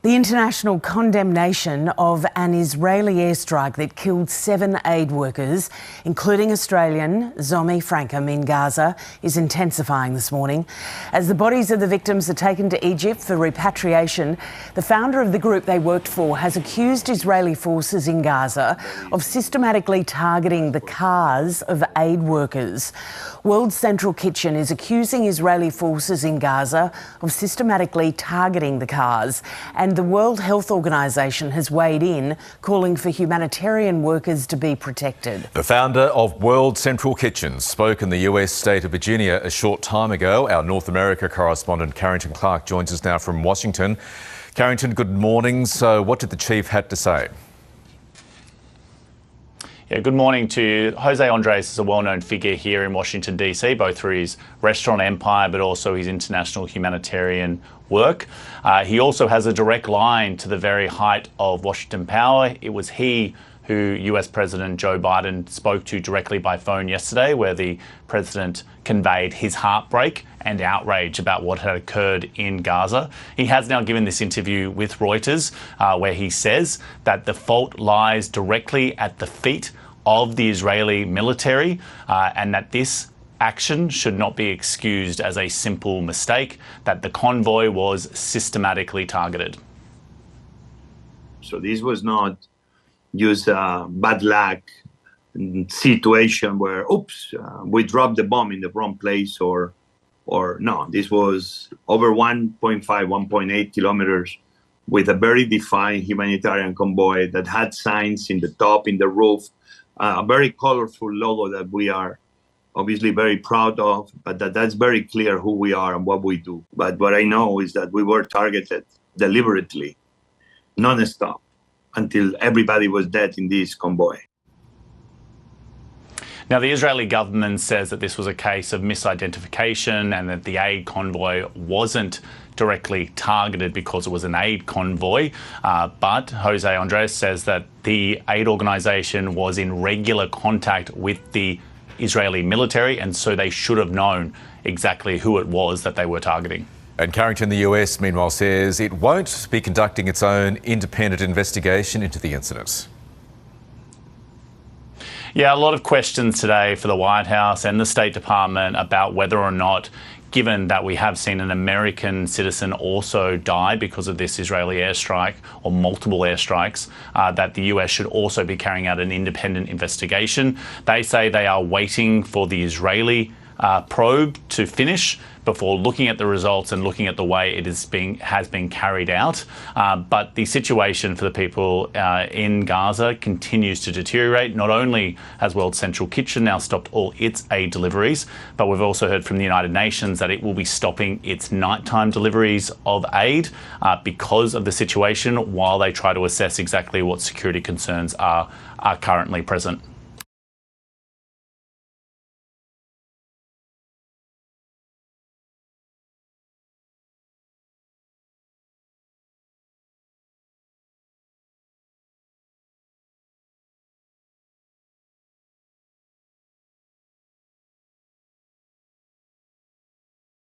The international condemnation of an Israeli airstrike that killed 7 aid workers, including Australian Zomi Frankham in Gaza, is intensifying this morning. As the bodies of the victims are taken to Egypt for repatriation, the founder of the group they worked for has accused Israeli forces in Gaza of systematically targeting the cars of aid workers. World Central Kitchen is accusing Israeli forces in Gaza of systematically targeting the cars, and the World Health Organization has weighed in, calling for humanitarian workers to be protected. The founder of World Central Kitchen spoke in the US state of Virginia a short time ago. Our North America correspondent Carrington Clark joins us now from Washington. Carrington, good morning. So what did the chief have to say? Yeah, good morning to you. Jose Andres is a well-known figure here in Washington, D.C., both through his restaurant empire, but also his international humanitarian work. He also has a direct line to the very height of Washington power. It was he who US President Joe Biden spoke to directly by phone yesterday, where the president conveyed his heartbreak and outrage about what had occurred in Gaza. He has now given this interview with Reuters, where he says that the fault lies directly at the feet of the Israeli military, and that this action should not be excused as a simple mistake, that the convoy was systematically targeted. So this was not just a bad luck situation where, we dropped the bomb in the wrong place, or no, this was over 1.5, 1.8 kilometers with a very defined humanitarian convoy that had signs in the top, in the roof, a very colorful logo that we are obviously very proud of, but that's very clear who we are and what we do. But what I know is that we were targeted deliberately, non-stop, until everybody was dead in this convoy. Now, the Israeli government says that this was a case of misidentification and that the aid convoy wasn't directly targeted because it was an aid convoy. But Jose Andres says that the aid organization was in regular contact with the Israeli military, and so they should have known exactly who it was that they were targeting. And Carrington, the US, meanwhile, says it won't be conducting its own independent investigation into the incident. Yeah, a lot of questions today for the White House and the State Department about whether or not, given that we have seen an American citizen also die because of this Israeli airstrike, or multiple airstrikes, that the US should also be carrying out an independent investigation. They say they are waiting for the Israeli probe to finish before looking at the results and looking at the way it has been carried out. But the situation for the people in Gaza continues to deteriorate. Not only has World Central Kitchen now stopped all its aid deliveries, but we've also heard from the United Nations that it will be stopping its nighttime deliveries of aid because of the situation, while they try to assess exactly what security concerns are currently present.